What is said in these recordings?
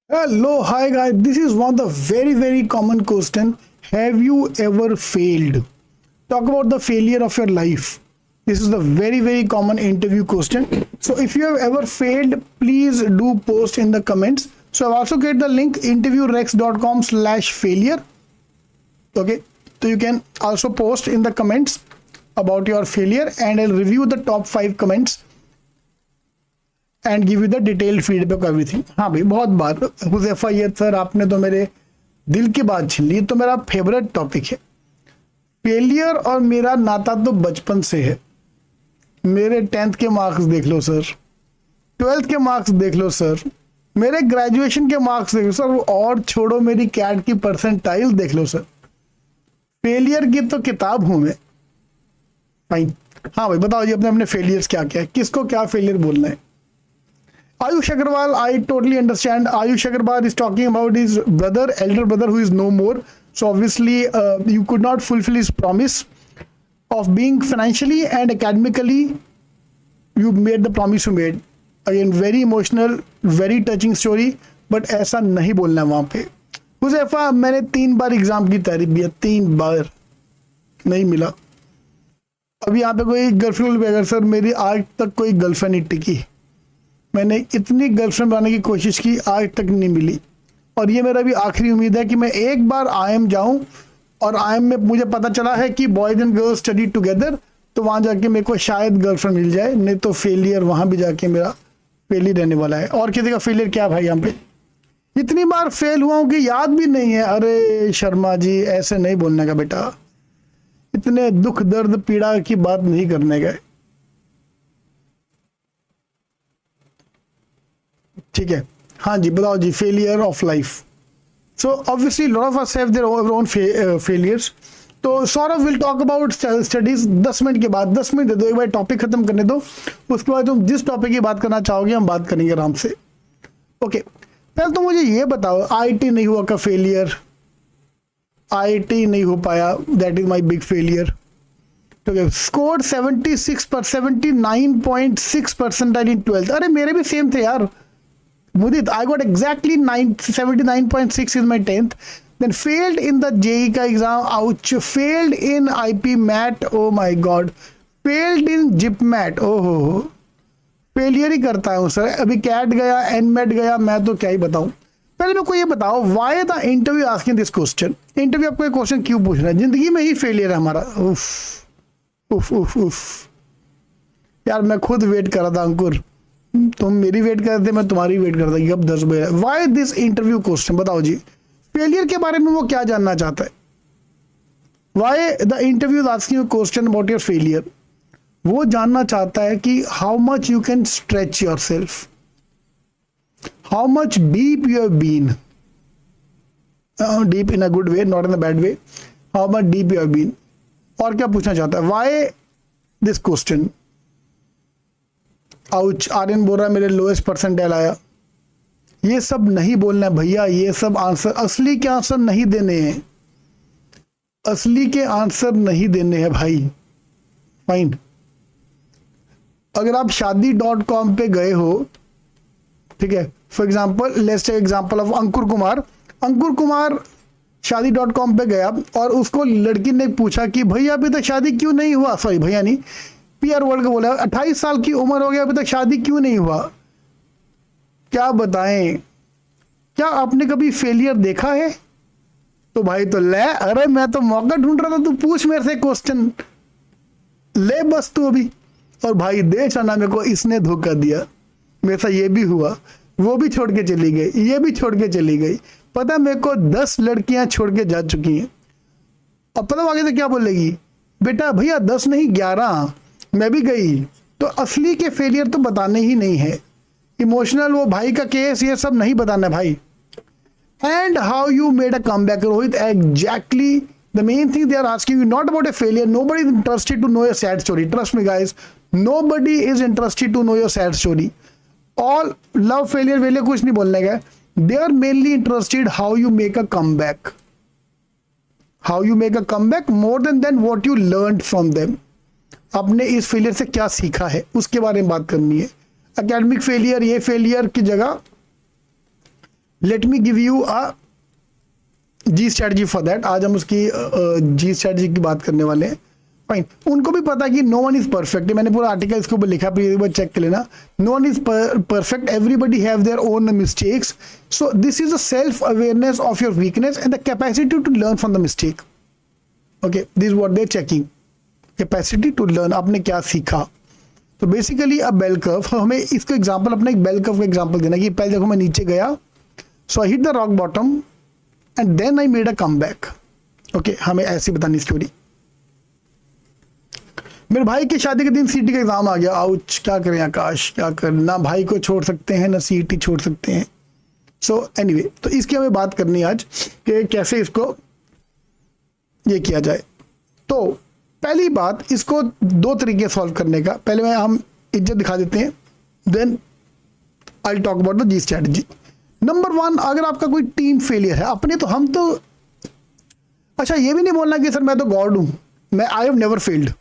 Hello, hi guys. This is one of the very common question. Have you ever failed? Talk about the failure of your life. This is the very common interview question. So if you have ever failed, please do post in the comments. So I've also get the link interviewrex.com/failure. Okay, so you can also post in the comments about your failure, and I'll review the top 5 comments and give you the detailed feedback everything. हाँ भाई, बहुत बात हुज़ैफा, ये sir आपने तो मेरे दिल की बात छीन ली। तो मेरा फेवरेट टॉपिक है फेलियर, और मेरा नाता तो बचपन से है। मेरे 10th के मार्क्स देख लो सर, 12th के मार्क्स देख लो सर, मेरे ग्रेजुएशन के मार्क्स देख लो सर, और छोड़ो मेरी कैट की परसेंटाइल देख लो सर। फेलियर की तो किताब हूं मैं। फाइन, हाँ भाई बताओ जी अपने अपने फेलियर्स क्या क्या है, किसको क्या फेलियर बोलना है। Ayush Agarwal, I totally understand. Ayush Agarwal is talking about his brother, elder brother, who is no more. So obviously, you could not fulfill his promise of being financially and academically. You made the promise you made. Again, very emotional, very touching story. But ऐसा नहीं बोलना है वहाँ पे। हुज़ैफा, मैंने 3 बार exam की तैयारी की है, 3 बार नहीं मिला। अभी यहाँ पे कोई गर्लफ्रेंड अगर सर मेरी आज तक कोई गर्लफ्रेंड नहीं टिकी। मैंने इतनी गर्लफ्रेंड बनाने की कोशिश की, आज तक नहीं मिली। और ये मेरा भी आखिरी उम्मीद है कि मैं एक बार आईएम जाऊं, और आईएम में मुझे पता चला है कि boys and girls study together, तो वहां जाके मेरे को शायद गर्लफ्रेंड मिल जाए। नहीं तो फेलियर वहां भी जाके मेरा फेल ही रहने वाला है। और किसी का फेलियर क्या भाई, यहाँ पे इतनी बार फेल हुआ हूं कि याद भी नहीं है। अरे शर्मा जी, ऐसे नहीं बोलने का बेटा, इतने दुख दर्द पीड़ा की बात नहीं करने का। ठीक है, हाँ जी बताओ जी, failure of life. So obviously lot of us have their own failures. तो Saurabh will talk about studies 10 minute के बाद। 10 मिनट दे दो, एक बार टॉपिक खत्म करने दो, उसके बाद तुम जिस टॉपिक की बात करना चाहोगे हम बात करेंगे आराम से। ओके, पहले तो मुझे ये बताओ, आईआईटी नहीं हुआ का फेलियर? आईआईटी नहीं हो पाया, that is my big failure. Score 79.6 percentile in 12th। अरे मेरे भी सेम थे यार Mudit, I got exactly 79.6 in my 10th. Then failed in the JEE का exam, ouch. Failed in IP MAT, oh my god. Failed in JIP MAT, oh हो। Failure ही करता हूँ sir. अभी कैट गया, एनमेट गया, मैं तो क्या ही बताऊँ। पहले मेरे को ये बताओ, why the interview asking this question? Interview आपको ये क्वेश्चन क्यों पूछ रहा है? जिंदगी में ही फेलियर है हमारा। उफ उफ उफ उफ यार, मैं खुद वेट कर रहा था अंकुर, तुम मेरी वेट करते, मैं तुम्हारी वेट करता कि अब 10 बजे। Why this interview question? बताओ जी, फेलियर के बारे में वो क्या जानना चाहता है? Why the interview asking you question about your failure? वो जानना चाहता है कि how much you can stretch your self, how much deep you have been, deep in a good way, not in a bad way, how much deep you have been. और क्या पूछना चाहता है? Why this question? Ouch, Aryan बोल रहा है मेरे lowest percentile आया। ये सब नहीं बोलना है भैया, ये सब आंसर, असली के आंसर नहीं देने हैं, असली के आंसर नहीं देने हैं भाई। फाइन, अगर आप शादी.com पे गए हो, ठीक है, for example let's take example of Ankur Kumar. Ankur Kumar Shaadi com पे गया और उसको लड़की ने पूछा कि भैया अभी तक शादी क्यों नहीं हुआ, सॉरी भैया नहीं, पीआर वर्ल्ड को बोला 28 साल की उम्र हो गया, अभी तक शादी क्यों नहीं हुआ? क्या बताएं, क्या आपने कभी फेलियर देखा है? तो भाई तो ले, अरे मैं तो मौका ढूंढ रहा था, तू पूछ मेरे से क्वेश्चन, ले बस तू अभी। और भाई दे चना, मेरे को इसने धोखा दिया, मेरे साथ ये भी हुआ, वो भी छोड़ के चली गई, ये भी छोड़ के चली गई। पता मेरे को 10 लड़कियां छोड़ के जा चुकी हैं। और पता आगे तो क्या बोलेगी, बेटा भैया 10 नहीं 11, मैं भी गई। तो असली के फेलियर तो बताने ही नहीं है, इमोशनल वो भाई का केस, ये सब नहीं बताना भाई। And how you made a comeback, Rohit, exactly the main thing they are asking you, not about a failure. Nobody is interested to know your sad story, trust me guys, nobody is interested to know your sad story. All love failure वेलियर कुछ नहीं बोलने का, they are mainly interested how you make a comeback, how you make a comeback more than what you learned from them. आपने इस failure से क्या सीखा है उसके बारे में बात करनी है। एकेडमिक फेलियर, ये फेलियर की जगह let me give you a G strategy for that. आज हम उसकी जी स्ट्रैटेजी की बात करने वाले हैं। फाइन, उनको भी पता कि नो वन इज परफेक्ट, मैंने पूरा आर्टिकल इसके ऊपर लिखा, प्लीज एक बार चेक कर लेना। No one is perfect, everybody have their own mistakes, so this is a self awareness of your weakness and the capacity to learn from the mistake. Okay, this what they checking, capacity to learn, आपने क्या सीखा। तो basically अ bell curve, हमें इसको example, अपना एक bell curve का example देना कि पहले देखो मैं नीचे गया, so I hit the rock bottom and then I made a comeback. Okay, हमें ऐसी बतानी स्टोरी। मेरे भाई की शादी के दिन सीटी का एग्जाम आ गया, आउच, क्या करें आकाश, क्या करें, ना भाई को छोड़ सकते हैं ना सीटी छोड़ सकते हैं। सो एनीवे, तो इसकी हमें बात करनी है आज कि कैसे इसको ये किया जाए। तो पहली बात, इसको दो तरीके सॉल्व करने का, पहले मैं हम इज्जत दिखा देते हैं, then I talk about the G strategy. Number 1, अगर आपका कोई टीम फेलियर है, अपने तो हम तो, अच्छा ये भी नहीं बोलना कि सर मैं तो गॉड हूं, मैं आई हैव नेवर फेल्ड।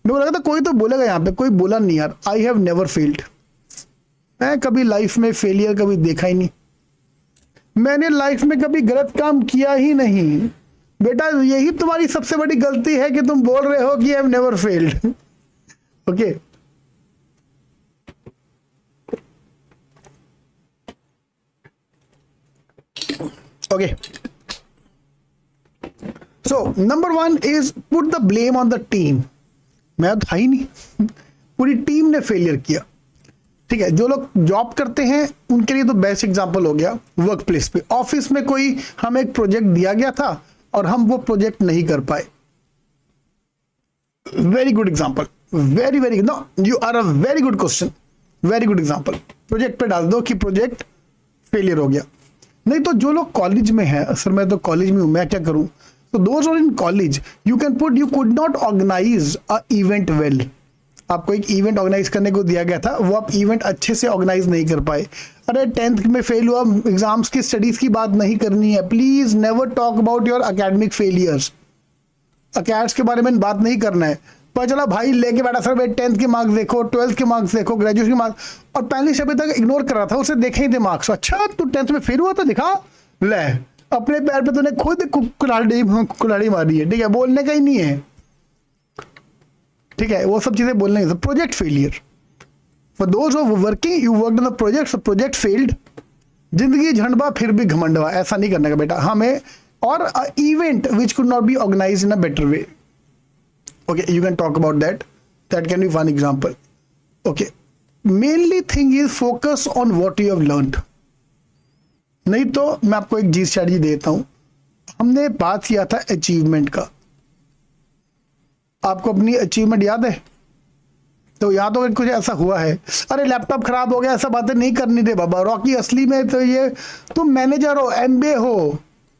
मेरे को लगा था कोई तो बोलेगा यहाँ पे, कोई बोला नहीं यार, आई हैव नेवर फेल्ड। मैं कभी लाइफ में फेलियर कभी देखा ही नहीं, मैंने लाइफ में कभी गलत काम किया ही नहीं। बेटा यही तुम्हारी सबसे बड़ी गलती है कि तुम बोल रहे हो कि I have never failed. Okay, okay, so number 1 is put the blame on the team. मैं तो था ही नहीं, पूरी टीम ने फेलियर किया। ठीक है, जो लोग जॉब करते हैं उनके लिए तो बेस्ट एग्जांपल हो गया वर्क प्लेस पे। ऑफिस में कोई हमें एक प्रोजेक्ट दिया गया था और हम वो प्रोजेक्ट नहीं कर पाए, very good example, very very, no you are a very good question, very good example. Project पे डाल दो कि प्रोजेक्ट फेलियर हो गया। नहीं तो जो लोग कॉलेज में है, सर मैं तो कॉलेज में हूं, मैं क्या करूं, तो those are in college, you can put, you could not organise a event well. आपको एक इवेंट ऑर्गेनाइज करने को दिया गया था, वो आप इवेंट अच्छे से ऑर्गेनाइज नहीं कर पाए। अरे 10th में फेल हुआ, एग्जाम्स की स्टडीज की बात नहीं करनी है, please never talk about your academic failures, acads के बारे में बात नहीं करना है। पर चला भाई लेके बैठा, सर भाई 10th के मार्क्स देखो, 12th के मार्क्स देखो, ग्रेजुएशन के मार्क्स, और पहले शब्द तक इग्नोर कर रहा था, उसे देखे ही थे मार्क्स। अच्छा तू 10th में फेल हुआ था, दिखा ले, अपने पैर पे तूने खुद कुल्हाड़ी मारी है। ठीक है, बोलने का ही नहीं है, ठीक है, वो सब चीजें बोलने की। Project failure, for those who working, you worked on the project, project failed, जिंदगी झंडवा फिर भी घमंडवा, ऐसा नहीं करने का बेटा हमें। और event which could not be organise in a better way. Okay, you can talk about that, that can be one example. Okay, mainly thing is focus on what you have learned. नहीं तो मैं आपको एक G strategy देता हूं। हमने बात किया था अचीवमेंट का, आपको अपनी अचीवमेंट याद है? तो यहाँ तो कुछ ऐसा हुआ है, अरे लैपटॉप खराब हो गया, ऐसा बातें नहीं करनी थे बाबा। रॉकी असली में तो ये तुम मैनेजर हो, एमबीए हो,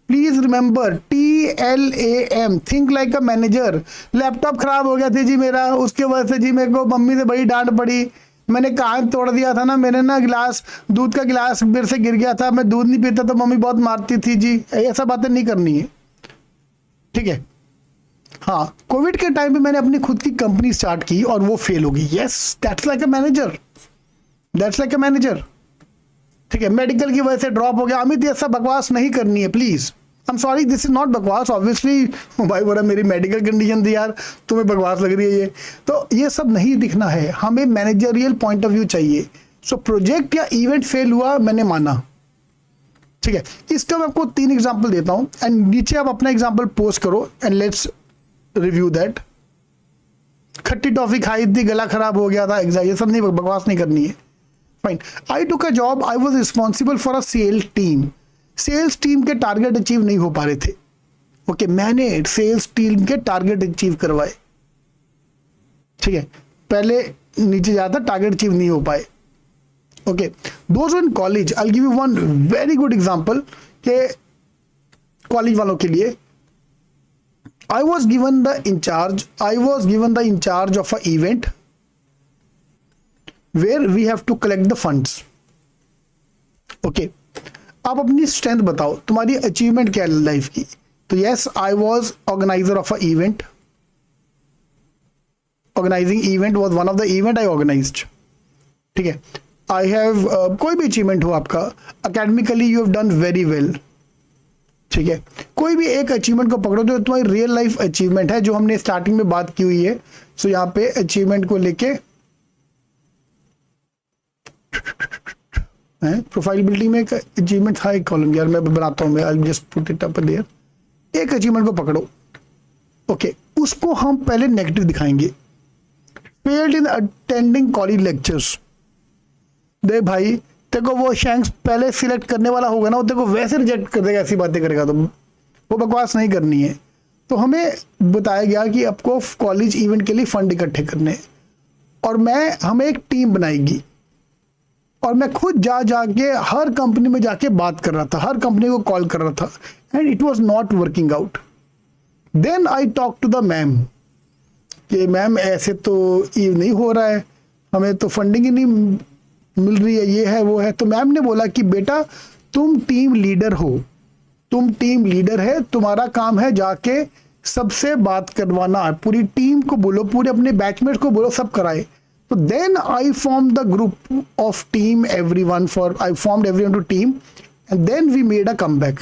please remember TLAM, think like a manager. Laptop खराब हो गया था जी मेरा, उसके वजह से जी मेरे को मम्मी से बड़ी डांट पड़ी, मैंने कान तोड़ दिया था ना, मैंने ना गिलास, दूध का गिलास मेरे से गिर गया था, मैं दूध नहीं पीता तो मम्मी बहुत मारती थी जी। ऐसा बातें नहीं करनी है, ठीक है। हाँ, कोविड के टाइम पे मैंने अपनी खुद की कंपनी स्टार्ट की और वो फेल हो गई। Yes, that's like a manager, that's like a manager, ठीक है। मेडिकल की वजह से ड्रॉप हो गया। अमित ऐसा बकवास नहीं करनी है please, I am sorry, this is not बकवास। ऑब्वियसली भाई बोला मेरी मेडिकल कंडीशन थी यार, तुम्हें बकवास लग रही है ये, तो ये सब नहीं दिखना है, हमें मैनेजरियल पॉइंट ऑफ व्यू चाहिए। सो प्रोजेक्ट या इवेंट फेल हुआ, मैंने माना, ठीक है। इसका मैं आपको 3 एग्जांपल देता हूं एंड नीचे आप अपना एग्जांपल पोस्ट करो एंड लेट्स रिव्यू दैट। खट्टी टॉफी खाई थी, गला खराब हो गया था, एग्जैक्ट, ये सब नहीं, बकवास नहीं करनी है। Fine, I took a job, I was responsible for a sale team. Sales team के टारगेट अचीव नहीं हो पा रहे थे। ओके, मैंने सेल्स टीम के टारगेट अचीव करवाए, ठीक है। पहले नीचे जाता, टारगेट अचीव नहीं हो पाए। Okay, those in college, I give you one very good example के कॉलेज वालों के लिए। I was given the in charge of an event where we have to collect the funds. Okay, आप अपनी strength बताओ, तुम्हारी अचीवमेंट क्या है लाइफ की। तो yes, I was organiser of a event, organising event was one of the event I organised, ठीक है। आई हैव कोई भी अचीवमेंट हो आपका, academically you have done very well, ठीक है, कोई भी एक अचीवमेंट को पकड़ो जो तुम्हारी रियल लाइफ अचीवमेंट है, जो हमने स्टार्टिंग में बात की हुई है। सो यहाँ पे अचीवमेंट को लेके प्रोफाइल बिल्डिंग में एक अचीवमेंट था, एक कॉलम, यार मैं बनाता हूँ, मैं I just put it up there. एक अचीवमेंट को पकड़ो, ओके, उसको हम पहले नेगेटिव दिखाएंगे। Failed in attending college lectures. देख भाई, तेरे को वो शैंक्स पहले सिलेक्ट करने वाला होगा ना, वो तेरे को वैसे रिजेक्ट कर देगा, ऐसी बातें करेगा, तो वो बकवास नहीं करनी है। तो हमें बताया गया कि आपको कॉलेज इवेंट के लिए फंड इकट्ठे करने, और हमें एक टीम बनाएगी, और मैं खुद जाके हर कंपनी में जाके बात कर रहा था, हर कंपनी को कॉल कर रहा था, and it was not working out. Then I talk to the ma'am कि मैम ऐसे तो ये नहीं हो रहा है, हमें तो फंडिंग ही नहीं मिल रही है, ये है वो है। तो मैम ने बोला कि बेटा तुम टीम लीडर हो, तुम टीम लीडर है, तुम्हारा काम है जाके सबसे बात करवाना, पूरी टीम को बोलो, पूरे अपने बैचमेट्स को बोलो, सब कराए। तो then I form the group of team, everyone for, I formed everyone to team, and then we made a comeback.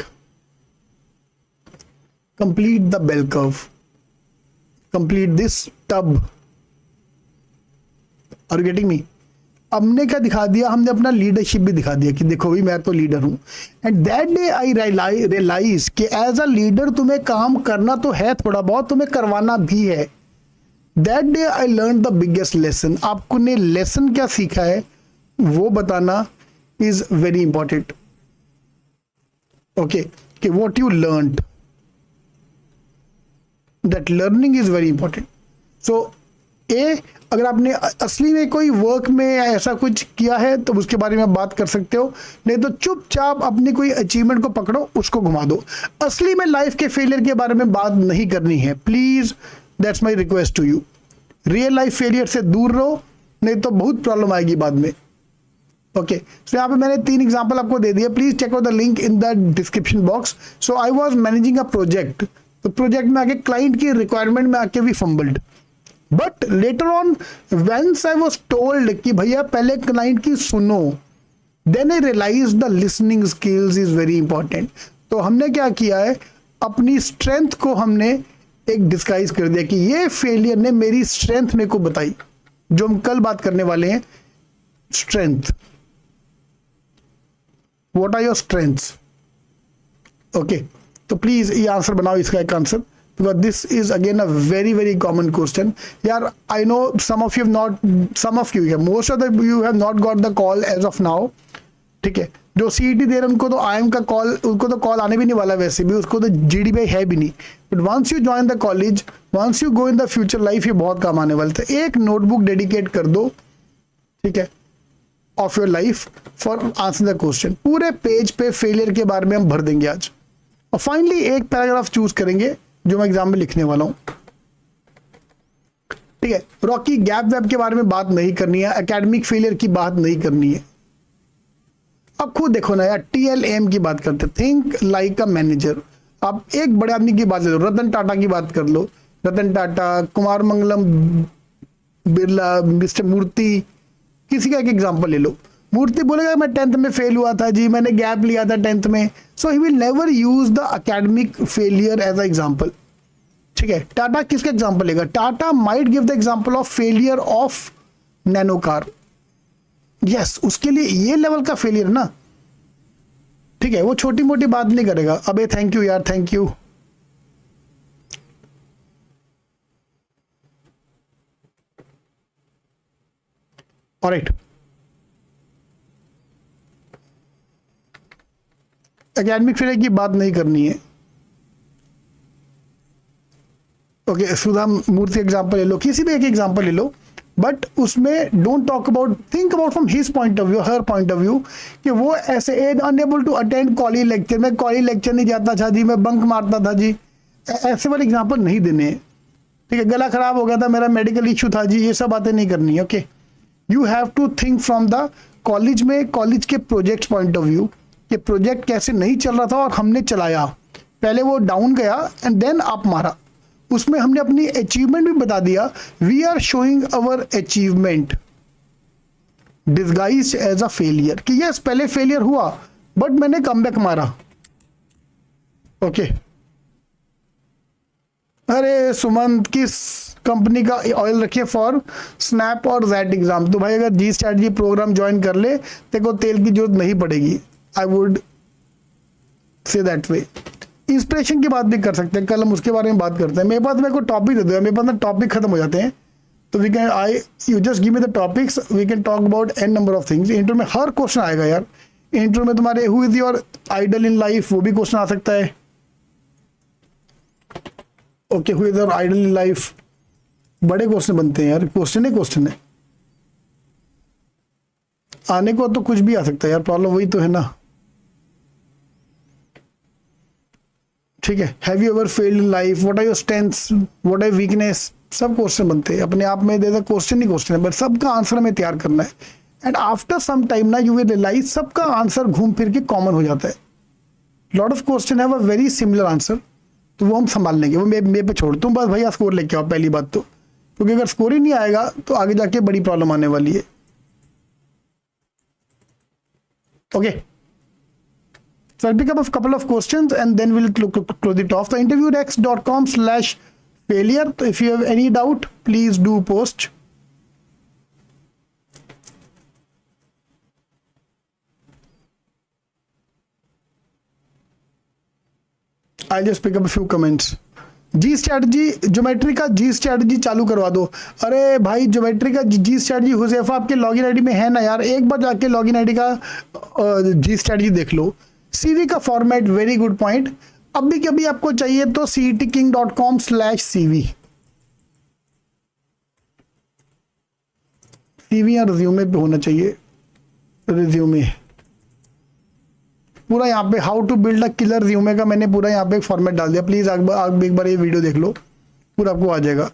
Complete the bell curve, complete this tub. Are you getting me? हमने क्या दिखा दिया, हमने अपना leadership भी दिखा दिया कि देखो भाई मैं तो लीडर हूं। And that day I realise कि एज अ लीडर तुम्हें काम करना तो है, थोड़ा बहुत तुम्हें करवाना भी है। That day I learn the biggest lesson. आपको ने लेसन क्या सीखा है वो बताना इज वेरी इंपॉर्टेंट। ओके, कि what you learned, that learning is very important. So अगर आपने असली में कोई वर्क में ऐसा कुछ किया है तो उसके बारे में बात कर सकते हो, नहीं तो चुपचाप अपनी कोई अचीवमेंट को पकड़ो, उसको घुमा दो। असली में लाइफ के फेलियर के बारे में बात नहीं करनी है, please, that's my request to you. Real life failure से दूर रहो, नहीं तो बहुत प्रॉब्लम आएगी बाद में। ओके, सो यहाँ पे मैंने 3 एग्जाम्पल आपको दे दिए, please check out the link in the description box. So I was managing a project, तो प्रोजेक्ट में आके क्लाइंट की रिक्वायरमेंट में आके भी fumbled, but later on once I was told कि भैया पहले क्लाइंट की सुनो, then I realise the listening skills is very important. तो हमने क्या किया है, अपनी स्ट्रेंथ को हमने एक डिस्गाइज कर दिया कि ये फेलियर ने मेरी स्ट्रेंथ मेरे को बताई, जो हम कल बात करने वाले हैं, strength. What are your strengths? Okay, तो प्लीज ये आंसर बनाओ इसका एक answer, because this is again a very common question. यार I know some of you most of you have not got the call as of now, ठीक है। जो CET दे रहे हैं उनको तो IIM का कॉल, उनको तो कॉल आने भी नहीं वाला, वैसे भी उसको तो GDPI है भी नहीं, but once you join the college, once you go in the future life, ये बहुत काम आने वाला था। एक नोटबुक डेडिकेट कर दो, ठीक है, of your life for answer the question. पूरे पेज पे फेलियर के बारे में हम भर देंगे आज, और फाइनली एक पैराग्राफ चूज करेंगे जो मैं एग्जाम में लिखने वाला हूं, ठीक है। रॉकी गैप वेब के बारे में बात नहीं करनी है, एकेडमिक फेलियर की बात नहीं करनी है। अब खुद देखो ना यार, TLM की बात करते, थिंक लाइक अ मैनेजर। आप एक बड़े आदमी की बात ले लो, रतन टाटा की बात कर लो, रतन टाटा, कुमार मंगलम बिरला, मिस्टर मूर्ति, किसी का एक एग्जाम्पल ले लो। मूर्ति बोलेगा मैं 10th में फेल हुआ था जी, मैंने गैप लिया था 10th में, so he will never use the academic failure as a example, ठीक है। टाटा किसका एग्जाम्पल लेगा? Tata might give the example of failure of Nano car, yes, उसके लिए ये लेवल का फेलियर ना, ठीक है, वो छोटी मोटी बात नहीं करेगा। अबे थैंक यू यार, thank you. Alright, academic failure की बात नहीं करनी है। ओके, सुधा मूर्ति एग्जांपल ले लो, किसी भी एक एग्जांपल ले लो, बट उसमें don't talk about, think about from his point of view, her point of view, कि वो ऐसे unable to attend college lecture, मैं कॉलेज लेक्चर नहीं जाता था जी, मैं बंक मारता था जी, ऐसे वाले एग्जाम्पल नहीं देने, ठीक है। गला खराब हो गया था, मेरा मेडिकल इशू था जी, ये सब बातें नहीं करनी है। Okay, you have to think from the college में, कॉलेज के प्रोजेक्ट पॉइंट ऑफ व्यू, कि प्रोजेक्ट कैसे नहीं चल रहा था और हमने चलाया, पहले वो डाउन गया एंड देन अप मारा, उसमें हमने अपनी अचीवमेंट भी बता दिया, we are showing our achievement, disguise as a failure, कि यस पहले फेलियर हुआ बट मैंने कमबैक मारा। ओके अरे सुमंत किस कंपनी का ऑयल रखिए फॉर स्नैप और जैट एग्जाम? तो भाई अगर जी स्ट्रैटेजी प्रोग्राम ज्वाइन कर ले तेरे को तेल की जरूरत नहीं पड़ेगी। I would say that way. Inspiration की बात भी कर सकते हैं, कल हम उसके बारे में बात करते हैं। मेरे को टॉपिक दे दो, मेरे पास ना टॉपिक खत्म हो जाते हैं, तो we can you just give me the topics, we can talk about an number of things. Interview में हर क्वेश्चन आएगा यार। इंटरव्यू में तुम्हारे who is your idol in life, वो भी क्वेश्चन आ सकता है। Okay who is your idol in life, बड़े क्वेश्चन बनते हैं यार, क्वेश्चन है आने को तो कुछ भी आ सकता है यार, प्रॉब्लम वही तो है ना। ठीक है, have you ever failed in life, what are your strengths, what are weakness, सब क्वेश्चन बनते हैं अपने आप में। दे क्वेश्चन ही क्वेश्चन है, बट सबका आंसर हमें तैयार करना है। एंड आफ्टर सम टाइम ना यू विल रियलाइज सबका आंसर घूम फिर के कॉमन हो जाता है। Lot of question have a very similar answer, तो वो हम संभाल लेंगे। वो मेरे पे छोड़, तुम बस भैया स्कोर लेके आओ पहली बात तो, क्योंकि अगर स्कोर ही नहीं आएगा तो आगे जाके बड़ी प्रॉब्लम आने वाली है। Okay so I'll pick up a couple of questions and then we'll close it off. So interviewrex.com/failure. So if you have any doubt, please do post. I'll just pick up a few comments. G strategy, geometry का G strategy चालू करवा दो। अरे भाई geometry का G strategy Huzaifa आपके login ID में है ना यार, एक बार जाके लॉगिन आईडी का जी स्ट्रैटेजी देख लो। सीवी का फॉर्मेट वेरी गुड पॉइंट। अभी कभी आपको चाहिए तो cetking.com/cv, सीवी या रिज्यूमे पे होना चाहिए। रिज्यूमे पूरा यहाँ पे how to build a killer resume का मैंने पूरा यहाँ पे एक फॉर्मेट डाल दिया। प्लीज आप एक बार ये वीडियो देख लो, पूरा आपको आ जाएगा।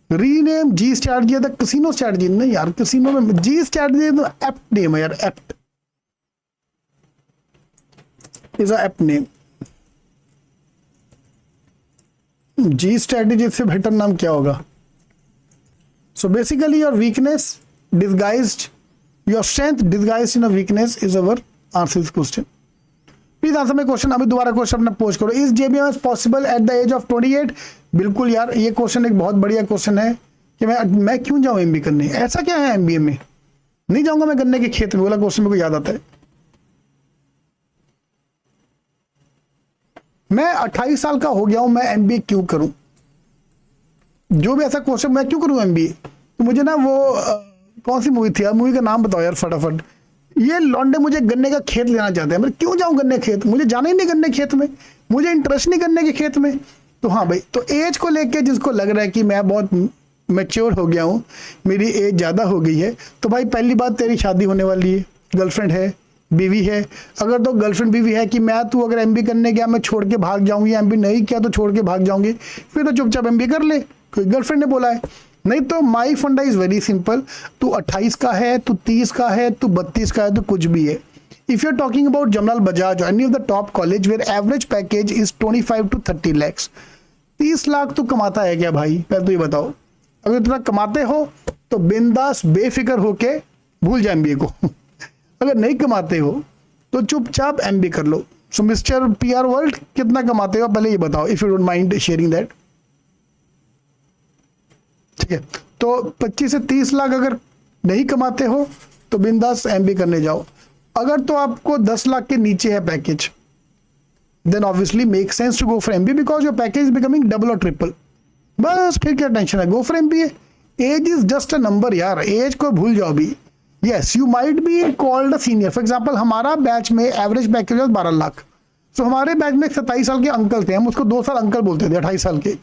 Rename G strategy the casino strategy, नहीं यार कसिनो में जी स्ट्रैटेजी तो एप्ट नेम है यार, apt is a apt name. G strategy से बेटर नाम क्या होगा? So basically your weakness disguised, your strength disguised in a weakness is our answer this question. Please answer में question, अभी दोबारा क्वेश्चन अपना पोस्ट करो। Is JBMS possible at the age of 28? बिल्कुल यार, ये क्वेश्चन एक बहुत बढ़िया क्वेश्चन है कि मैं क्यों जाऊं एमबीए करने, ऐसा क्या है एमबीए में, नहीं जाऊंगा मैं गन्ने के खेत में, बोला क्वेश्चन मेरे को याद आता है। मैं 28 साल का हो गया हूं, मैं एमबीए क्यों करूं? जो भी ऐसा क्वेश्चन, मैं क्यों करूं एमबीए, तो मुझे ना वो कौन सी मूवी थी यार, मूवी का नाम बताओ यार फटाफट। ये लौंडे मुझे गन्ने का खेत लेना चाहते हैं, मैं क्यों जाऊं गन्ने खेत, मुझे जाना ही नहीं गन्ने खेत में, मुझे इंटरेस्ट नहीं गन्ने के खेत में। तो हाँ भाई, तो एज को लेके जिसको लग रहा है कि मैं बहुत मैच्योर हो गया हूँ, मेरी एज ज़्यादा हो गई है, तो भाई पहली बात तेरी शादी होने वाली है, गर्लफ्रेंड है, बीवी है। अगर तो गर्लफ्रेंड बीवी है कि मैं तू अगर एमबी करने गया मैं छोड़ के भाग जाऊंगी, एमबी नहीं किया तो छोड़ के भाग जाऊंगी, फिर तो चुपचाप एमबी कर ले, कोई गर्लफ्रेंड ने बोला है। नहीं तो माई फंडा इज वेरी सिंपल, तू 28 का है, तू 30 का है, तू 32 का है, तो कुछ भी है। If you are talking about Jamnalal Bajaj any of the top college where average package is 25 to 30 lakhs, 30 lakh तू कमाता है क्या भाई, पहले तो ये बताओ। अगर इतना कमाते हो तो बिंदास बेफिक्र होके भूल जाए एमबीए को अगर नहीं कमाते हो तो चुपचाप एमबीए कर लो। सो मिस्टर पीआर वर्ल्ड, कितना कमाते हो पहले ये बताओ, if you don't mind sharing that. ठीक है, तो 25 से 30 लाख अगर नहीं कमाते हो तो बिंदास एमबीए करने जाओ। अगर तो आपको 10 लाख के नीचे है package, then obviously make sense to go for MBA because your package is becoming double और ट्रिपल। बस फिर क्या टेंशन है, go for MBA. Age is just a number यार, एज को भूल जाओ अभी। Yes you might be called a senior. For example हमारा बैच में average package was 12 lakh. So हमारे बैच में 27 साल के अंकल थे, हम उसको 2 साल अंकल बोलते थे, 28 साल के।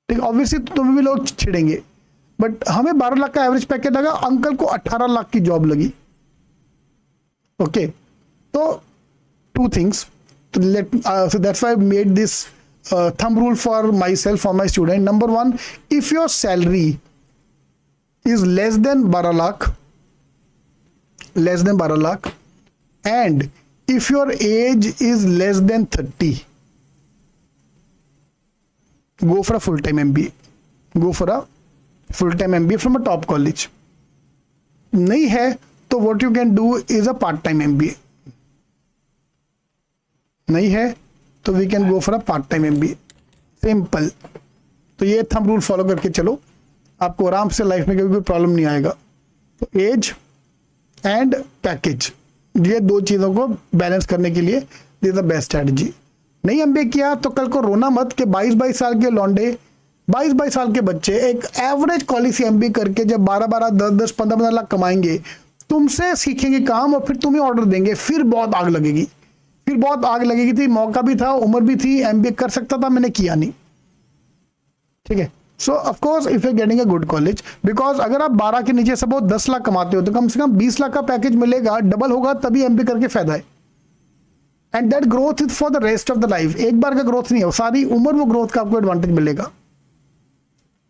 ठीक, ऑब्वियसली तुम्हें भी लोग छिड़ेंगे, बट हमें 12 लाख का एवरेज पैकेज लगा, अंकल को 18 लाख की जॉब लगी। ओके, तो 2 things, so that's why I made this thumb rule for myself, for my student. Number 1, if your salary is less than 12 lakh, and if your age is less than 30, go for a full-time MBA. Go for a full-time MBA from a top college. नहीं है तो what you can do is a part time MBA. नहीं है तो we can go for a part time MBA, simple. तो ये thumb rule follow करके चलो, आपको आराम से लाइफ में कभी कोई प्रॉब्लम नहीं आएगा। तो एज एंड पैकेज, ये दो चीज़ों को बैलेंस करने के लिए this is the best strategy. नहीं एमबीए किया तो कल को रोना मत कि 22-22 साल के लौंडे, 22-22 साल के बच्चे एक एवरेज कॉलेज से एमबीए करके जब 12-12, 10-10, 15-15 लाख कमाएंगे, तुमसे सीखेंगे काम और फिर तुम्हें ऑर्डर देंगे, फिर बहुत आग लगेगी, फिर बहुत आग लगेगी। थी मौका भी था, उम्र भी थी, एमबीए कर सकता था, मैंने किया नहीं। ठीक है, सो of course if you getting a good college, because अगर आप 12 के नीचे सपोज 10 लाख कमाते हो तो कम से कम 20 लाख का पैकेज मिलेगा, डबल होगा, तभी एमबीए करके फायदा है। And that growth is for the rest of the life, एक बार का ग्रोथ नहीं है, सारी उम्र वो ग्रोथ का आपको एडवांटेज मिलेगा।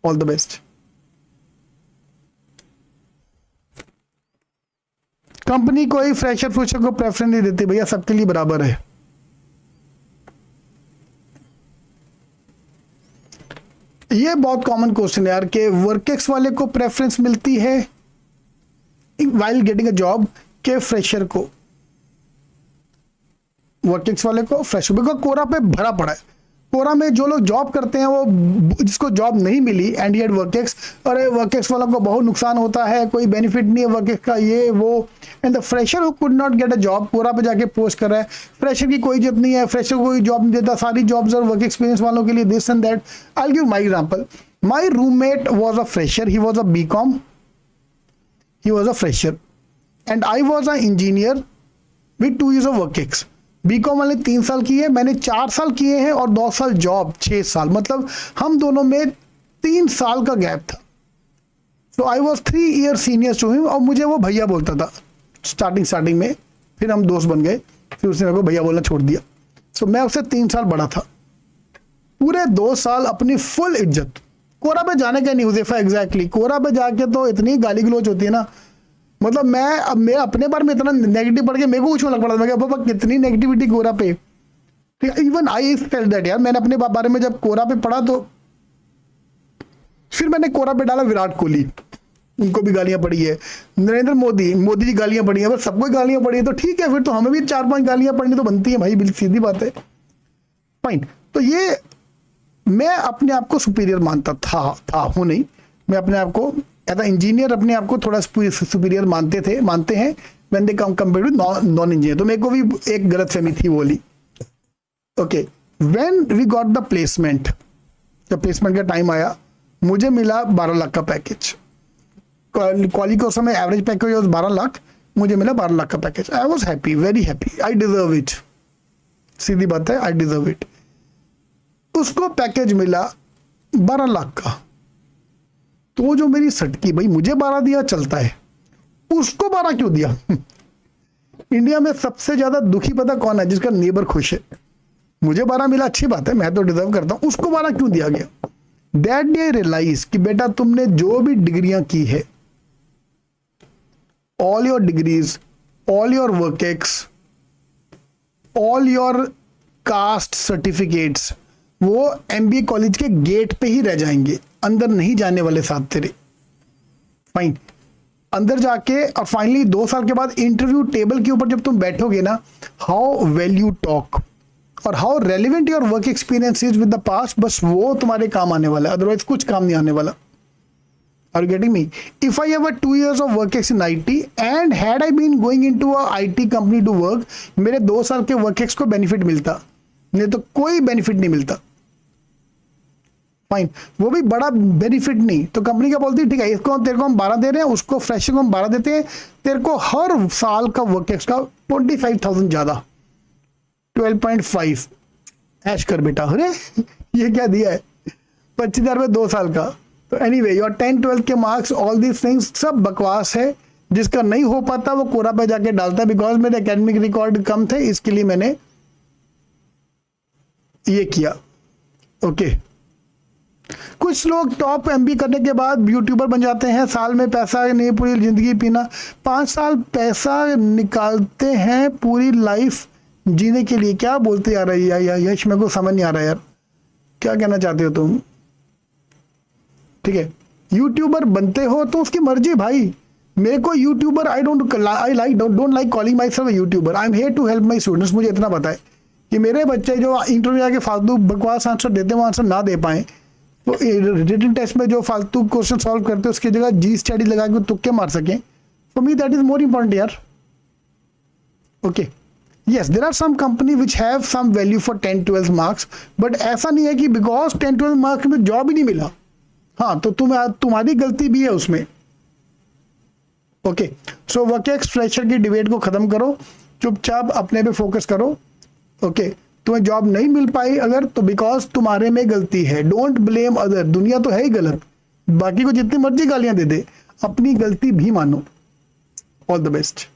All the best. कंपनी कोई फ्रेशर फ्रेशर को प्रेफरेंस नहीं देती भैया, सबके लिए बराबर है। ये बहुत कॉमन क्वेश्चन है यार कि वर्केक्स वाले को प्रेफरेंस मिलती है वाइल गेटिंग अ जॉब के फ्रेशर को, वर्केक्स वाले को फ्रेशर, बिकॉज कोरा पे भरा पड़ा है। कोरा में जो लोग जॉब करते हैं, वो जिसको जॉब नहीं मिली एंड येट वर्केक्स, अरे वर्केक्स वालों को बहुत नुकसान होता है, कोई बेनिफिट नहीं है वर्केक्स का, ये वो। And the fresher who could not get a job, Quora पे जाके पोस्ट कर रहा है, फ्रेशर की कोई इज्जत नहीं है, फ्रेशर को कोई जॉब नहीं देता, सारी जॉब्स और वर्क एक्सपीरियंस वालों के लिए this and that. I give my example, my roommate was a fresher, he was a B Com, he was a fresher and I was a engineer with 2 years of workex. B Com वाले 3 साल किए, मैंने 4 साल किए हैं और 2 साल जॉब, 6 साल, मतलब हम दोनों में 3 साल का गैप था। So I was 3 years senior to him, और मुझे वो भैया बोलता था स्टार्टिंग में, फिर हम दोस्त बन गए, फिर उसने मेरे को भैया बोलना छोड़ दिया। सो मैं उससे 3 साल बड़ा था, पूरे 2 साल अपनी फुल इज्जत। कोरा पे जाने का नहीं हुज़ैफा, एग्जैक्टली कोरा पे जाके तो इतनी गाली गलौज होती है ना, मतलब मैं अपने बारे में इतना नेगेटिव पढ़ के मेरे को कुछ लग पड़ा था, मैं क्या बाबा कितनी नेगेटिविटी कोरा पे। इवन आई फेल्ट दैट यार, मैंने अपने बारे में जब कोरा पे पढ़ा तो फिर मैंने कोरा पे डाला विराट कोहली, उनको भी गालियां पड़ी है, नरेंद्र मोदी जी गालियां पड़ी है, बस सबको गालियां पड़ी है, तो ठीक है, फिर तो हमें भी 4-5 गालियां पढ़नी तो बनती है भाई, बिल्कुल सीधी बात है। फाइन, तो ये मैं अपने आप को सुपीरियर मानता था हूँ नहीं, मैं अपने आप को एज अ इंजीनियर अपने आप को थोड़ा सुपीरियर मानते हैं when they compare to non engineer. तो मेरे को भी एक गलतफहमी थी बोली। Okay, when we got the placement, जब प्लेसमेंट का टाइम आया, मुझे मिला 12 लाख का पैकेज। क्वाली को समय एवरेज पैकेज वाज 12 लाख, मुझे मिला 12 लाख का package. I was happy, very happy, I deserve it, सीधी बात है, आई डिजर्व इट। उसको पैकेज मिला 12 लाख का, तो जो मेरी सटकी, भाई मुझे 12 दिया चलता है, उसको 12 क्यों दिया? इंडिया में सबसे ज्यादा दुखी पता कौन है? जिसका नेबर खुश है। मुझे 12 मिला, अच्छी बात है, मैं तो डिजर्व करता हूं, उसको 12 क्यों दिया गया? दैट डे रियलाइज कि बेटा तुमने जो भी डिग्रियां की है, all your degrees, all your work ex, all your cast certificates, वो एमबीए कॉलेज के गेट पे ही रह जाएंगे, अंदर नहीं जाने वाले साथ तेरे। फाइन, अंदर जाके और फाइनली 2 साल के बाद इंटरव्यू टेबल के ऊपर जब तुम बैठोगे ना, हाउ वेल यू टॉक और how relevant your work experience is with the past, बस वो तुम्हारे काम आने वाला है, अदरवाइज कुछ काम नहीं आने वाला। Are you getting me? If I have 2 years of work ex in IT and had I been going into a IT company to work, मेरे 2 साल के वर्क एक्स को बेनिफिट मिलता, नहीं तो कोई बेनिफिट नहीं मिलता। फाइन, वो भी बड़ा बेनिफिट नहीं, तो कंपनी क्या बोलती है, ठीक है, इसको तेरे को हम 12 दे रहे हैं, उसको फ्रेशर को हम 12 देते हैं, तेरे को हर साल का वर्क एक्स का 25,000 ज्यादा, 12.5 ऐश कर बेटा। अरे ये क्या दिया है, 25,000 में 2 साल का। तो एनीवे योर 10-12 के मार्क्स, ऑल दीज थिंग्स सब बकवास है। जिसका नहीं हो पाता वो कोरा पे जाके डालता है, बिकॉज मेरे एकेडमिक रिकॉर्ड कम थे, इसके लिए मैंने ये किया। ओके, कुछ लोग टॉप एमबी करने के बाद यूट्यूबर बन जाते हैं, साल में पैसा नहीं पूरी जिंदगी पीना, 5 साल पैसा निकालते हैं पूरी लाइफ जीने के लिए। क्या बोलते आ रही है यार, यश मेरे को समझ नहीं आ रहा यार, क्या कहना चाहते हो तुम? ठीक है, यूट्यूबर बनते हो तो उसकी मर्जी भाई, मेरे को YouTuber I don't like calling myself YouTuber, I am here to help my students. मुझे इतना पता है कि मेरे बच्चे जो इंटरव्यू आके फालतू बकवास आंसर देते हैं वो आंसर ना दे पाए, तो रिटन टेस्ट में जो फालतू क्वेश्चन सॉल्व करते हैं उसकी जगह जी स्टडी लगा के तुक्के मार सकें, for me that is more important यार। Okay, yes there are some company which have some value for 10-12 marks, but ऐसा नहीं है कि बिकॉज 10-12 मार्क्स में जॉब ही नहीं मिला, हाँ तो तुम्हारी गलती भी है उसमें। ओके, सो वर्कएक्स फ्रेशर की डिबेट को खत्म करो, चुपचाप अपने पे फोकस करो। ओके, तुम्हें जॉब नहीं मिल पाई अगर तो बिकॉज तुम्हारे में गलती है, डोंट ब्लेम अदर। दुनिया तो है ही गलत, बाकी को जितनी मर्जी गालियां दे दे, अपनी गलती भी मानो। All the best.